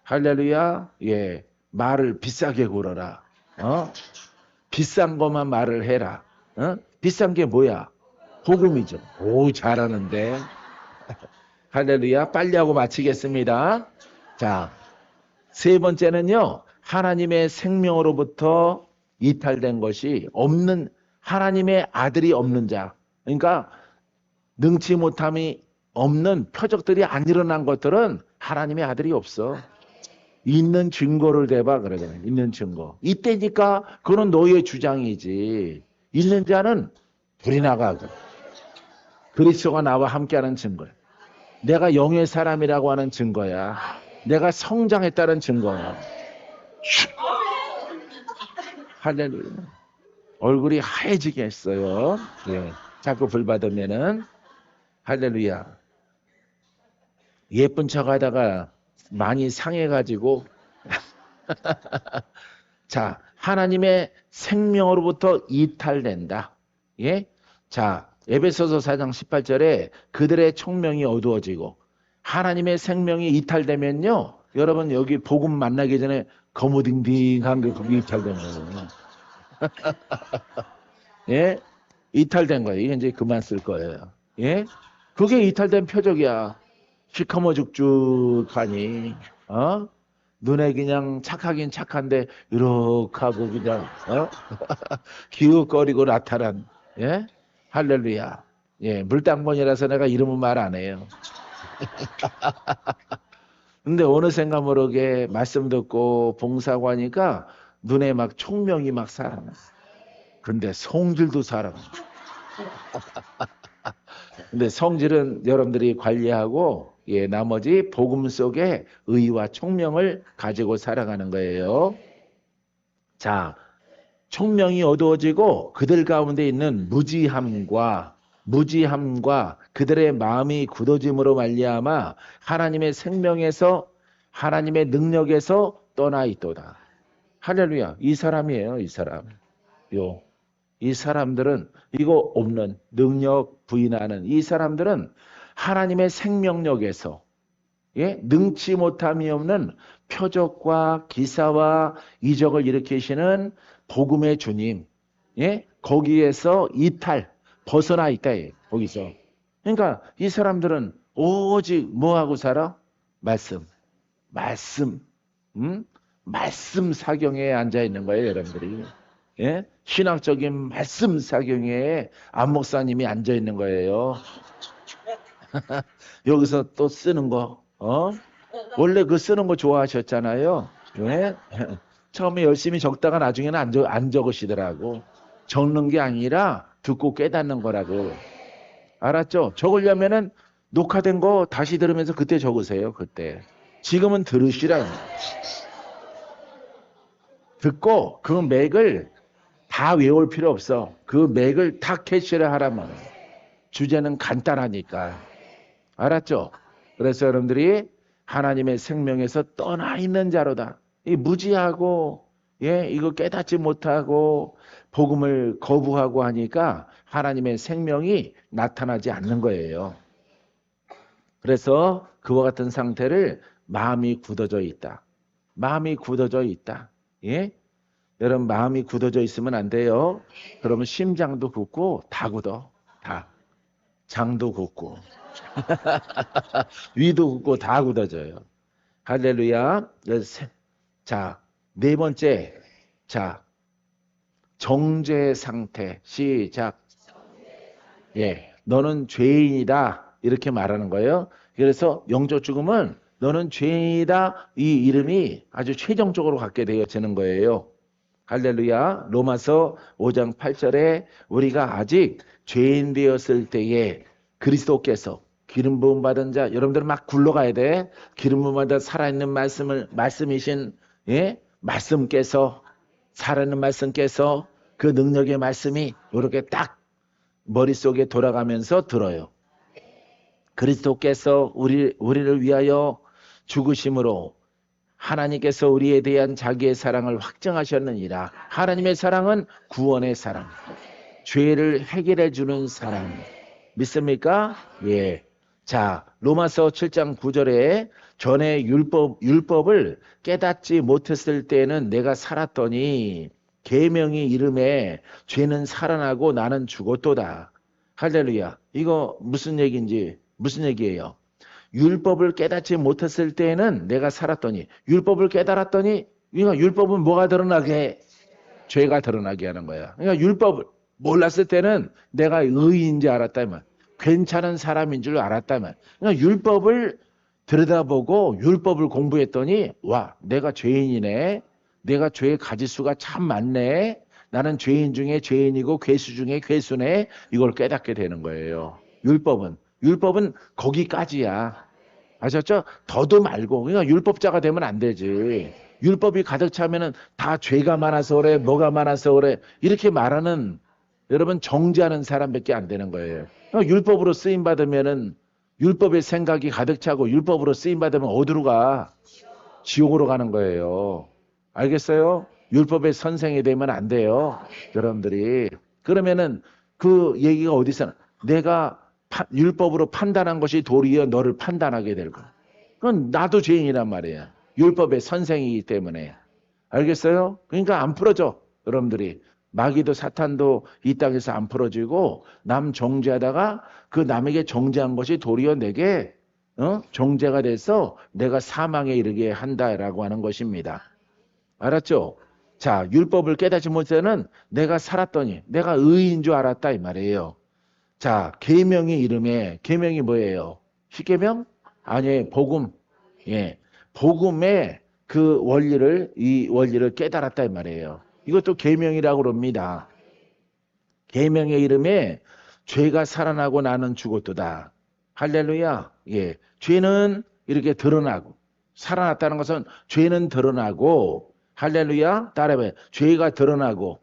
할렐루야. 예. 말을 비싸게 굴어라. 비싼 것만 말을 해라. 비싼 게 뭐야? 복음이죠. 오, 잘하는데. 할렐루야. 빨리 하고 마치겠습니다. 자, 세 번째는요. 하나님의 생명으로부터 이탈된 것이 없는, 하나님의 아들이 없는 자. 그러니까 능치 못함이 없는 표적들이 안 일어난 것들은 하나님의 아들이 없어. 있는 증거를 대봐 그러잖아요. 있는 증거. 이때니까 그건 너의 주장이지. 있는 자는 불이 나가고 그리스도가 나와 함께하는 증거야. 내가 영의 사람이라고 하는 증거야. 내가 성장했다는 증거야. 할렐루야. 얼굴이 하얘지게 했어요. 예. 자꾸 불 받으면은 할렐루야. 예쁜 척 하다가 많이 상해가지고 자, 하나님의 생명으로부터 이탈된다. 예? 자, 에베소서 4장 18절에 그들의 총명이 어두워지고 하나님의 생명이 이탈되면요. 여러분 여기 복음 만나기 전에 거무딩딩한 게 거기 이탈되는 거예요. 예? 이탈된 거예요. 이제 그만 쓸 거예요. 예? 그게 이탈된 표적이야. 시커머 죽죽하니 눈에 그냥 착하긴 착한데 이렇게 하고 그냥 기웃거리고 나타난 예? 할렐루야. 예, 물당번이라서 내가 이름은 말 안 해요. 근데 어느샌가 모르게 말씀 듣고 봉사하고 하니까 눈에 막 총명이 막 살아나. 근데 성질도 살아나. 근데 성질은 여러분들이 관리하고 예, 나머지 복음 속에 의와 총명을 가지고 살아가는 거예요. 자, 총명이 어두워지고 그들 가운데 있는 무지함과 그들의 마음이 굳어짐으로 말미암아 하나님의 생명에서 하나님의 능력에서 떠나 있도다. 할렐루야. 이 사람이에요. 이 사람. 이 사람들은 이거 없는 능력 부인하는 이 사람들은 하나님의 생명력에서 예? 능치 못함이 없는 표적과 기사와 이적을 일으키시는 복음의 주님 예? 거기에서 벗어나 있다. 거기서. 그러니까 이 사람들은 오직 뭐하고 살아? 말씀. 말씀 사경에 앉아 있는 거예요, 여러분들이. 예? 신학적인 말씀 사경에 안 목사님이 앉아 있는 거예요. 여기서 또 쓰는 거, 원래 그 쓰는 거 좋아하셨잖아요. 예? 처음에 열심히 적다가 나중에는 안 적으시더라고. 적는 게 아니라 듣고 깨닫는 거라고. 알았죠? 적으려면은 녹화된 거 다시 들으면서 그때 적으세요. 그때. 지금은 들으시라고. 듣고 그 맥을 다 외울 필요 없어. 그 맥을 다 캐치를 하라면. 주제는 간단하니까. 알았죠? 그래서 여러분들이 하나님의 생명에서 떠나 있는 자로다. 이 무지하고 예, 이거 깨닫지 못하고 복음을 거부하고 하니까 하나님의 생명이 나타나지 않는 거예요. 그래서 그와 같은 상태를 마음이 굳어져 있다. 마음이 굳어져 있다. 예? 여러분 마음이 굳어져 있으면 안 돼요. 그러면 심장도 굳고 다 굳어. 다. 장도 굳고 위도 굳고 다 굳어져요. 할렐루야. 자, 네 번째. 자, 정죄 상태. 시작. 예, 너는 죄인이다. 이렇게 말하는 거예요. 그래서 영적 죽음은 너는 죄인이다. 이 이름이 아주 최종적으로 갖게 되어지는 거예요. 할렐루야. 로마서 5장 8절에 우리가 아직 죄인 되었을 때에 그리스도께서 기름 부음 받은 자, 여러분들 막 굴러가야 돼. 기름 부음 받아 살아있는 말씀이신 말씀께서, 살아있는 말씀께서 그 능력의 말씀이 이렇게 딱 머릿속에 돌아가면서 들어요. 그리스도께서 우리를 위하여 죽으심으로 하나님께서 우리에 대한 자기의 사랑을 확증하셨느니라. 하나님의 사랑은 구원의 사랑, 죄를 해결해 주는 사랑. 믿습니까? 예. 자, 로마서 7장 9절에 전에 율법을 깨닫지 못했을 때는 내가 살았더니 계명이 이름에 죄는 살아나고 나는 죽었도다. 할렐루야. 이거 무슨 얘기예요? 율법을 깨닫지 못했을 때에는 내가 살았더니, 율법을 깨달았더니, 그러니까 율법은 뭐가 드러나게 해? 죄가 드러나게 하는 거야. 그러니까 율법을 몰랐을 때는 내가 의인인지 알았다면, 괜찮은 사람인 줄 알았다면, 그러니까 율법을 들여다보고 율법을 공부했더니, 와, 내가 죄인이네. 내가 죄의 가지수가 참 많네. 나는 죄인 중에 죄인이고 괴수 중에 괴수네. 이걸 깨닫게 되는 거예요. 율법은 거기까지야. 아셨죠? 더도 말고. 그러니까 율법자가 되면 안 되지. 율법이 가득 차면은 다 죄가 많아서 그래, 뭐가 많아서 그래. 이렇게 말하는, 여러분, 정죄하는 사람밖에 안 되는 거예요. 그러니까 율법으로 쓰임 받으면은, 율법의 생각이 가득 차고 율법으로 쓰임 받으면 어디로 가? 지옥으로 가는 거예요. 알겠어요? 율법의 선생이 되면 안 돼요. 여러분들이. 그러면은 그 얘기가 어디서 내가 율법으로 판단한 것이 도리어 너를 판단하게 될 거야. 그건 나도 죄인이란 말이야. 율법의 선생이기 때문에. 알겠어요? 그러니까 안 풀어져. 여러분들이. 마귀도 사탄도 이 땅에서 안 풀어지고 남 정죄하다가 그 남에게 정죄한 것이 도리어 내게 정죄가 돼서 내가 사망에 이르게 한다라고 하는 것입니다. 알았죠? 자, 율법을 깨닫지 못해는 내가 살았더니 내가 의인 줄 알았다 이 말이에요. 자, 계명의 이름에, 계명이 뭐예요? 십계명? 아니, 복음. 예. 복음의 이 원리를 깨달았다 이 말이에요. 이것도 계명이라고 그럽니다. 계명의 이름에 죄가 살아나고 나는 죽었도다. 할렐루야. 예. 죄는 이렇게 드러나고, 살아났다는 것은 죄는 드러나고, 할렐루야. 따라해봐요. 죄가 드러나고,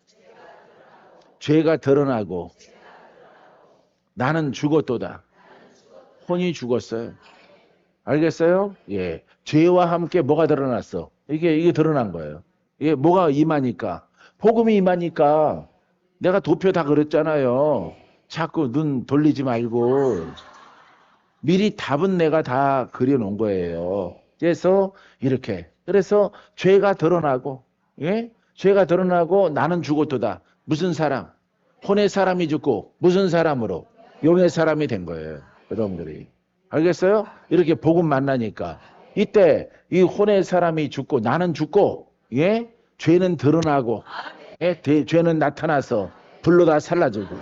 나는 죽었도다. 혼이 죽었어요. 알겠어요? 예. 죄와 함께 뭐가 드러났어? 이게 드러난 거예요. 이게 뭐가 임하니까? 복음이 임하니까. 내가 도표 다 그랬잖아요. 자꾸 눈 돌리지 말고. 미리 답은 내가 다 그려놓은 거예요. 그래서 이렇게. 그래서 죄가 드러나고, 예? 죄가 드러나고 나는 죽었도다. 무슨 사람? 혼의 사람이 죽고 무슨 사람으로? 용의 사람이 된 거예요. 여러분들이. 알겠어요? 이렇게 복음 만나니까. 이때 이 혼의 사람이 죽고 나는 죽고, 예? 죄는 드러나고, 예? 죄는 나타나서 불로 다 살라주고,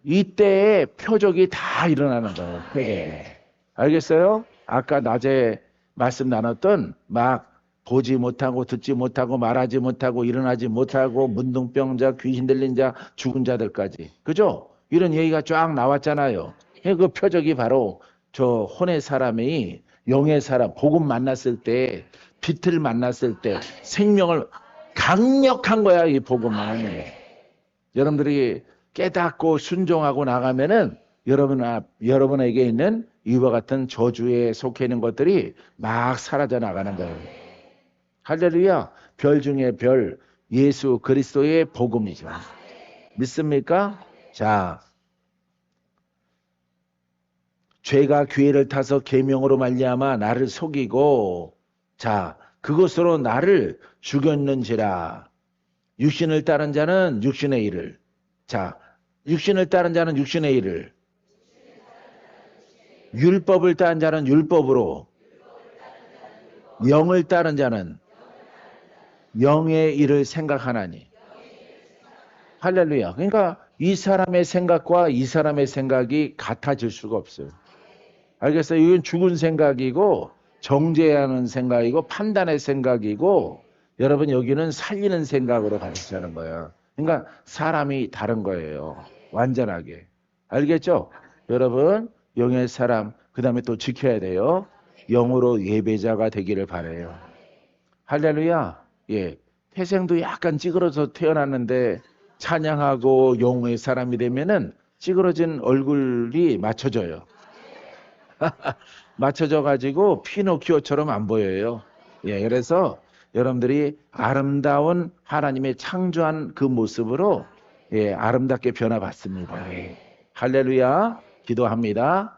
이때의 표적이 다 일어나는 거예요. 네. 알겠어요? 아까 낮에 말씀 나눴던 막 보지 못하고 듣지 못하고 말하지 못하고 일어나지 못하고 문둥병자, 귀신 들린 자, 죽은 자들까지. 그죠? 이런 얘기가 쫙 나왔잖아요. 그 표적이 바로 저 혼의 사람이 영의 사람, 복음 만났을 때, 빛을 만났을 때 생명을 강력한 거야, 이 복음은. 여러분들이 깨닫고 순종하고 나가면은 여러분에게 있는 이와 같은 저주에 속해 있는 것들이 막 사라져 나가는 거예요. 할렐루야. 별 중에 별, 예수 그리스도의 복음이죠. 믿습니까? 자, 죄가 기회를 타서 계명으로 말미암아 나를 속이고, 자, 그것으로 나를 죽였는지라. 육신을 따른 자는 육신의 일을, 자, 육신을 따른 자는 육신의 일을, 율법을 따른 자는 율법으로, 영을 따른 자는 영의 일을 생각하나니. 할렐루야. 그러니까 이 사람의 생각과 이 사람의 생각이 같아질 수가 없어요. 알겠어요? 이건 죽은 생각이고 정죄하는 생각이고 판단의 생각이고 여러분 여기는 살리는 생각으로 가르치는 거예요. 그러니까 사람이 다른 거예요. 완전하게. 알겠죠? 여러분 영의 사람 그 다음에 또 지켜야 돼요. 영으로 예배자가 되기를 바라요. 할렐루야. 예. 태생도 약간 찌그러져 태어났는데 찬양하고 영의 사람이 되면은 찌그러진 얼굴이 맞춰져요. 맞춰져 가지고 피노키오처럼 안 보여요. 예, 그래서 여러분들이 아름다운 하나님의 창조한 그 모습으로 예, 아름답게 변화받습니다. 할렐루야. 기도합니다.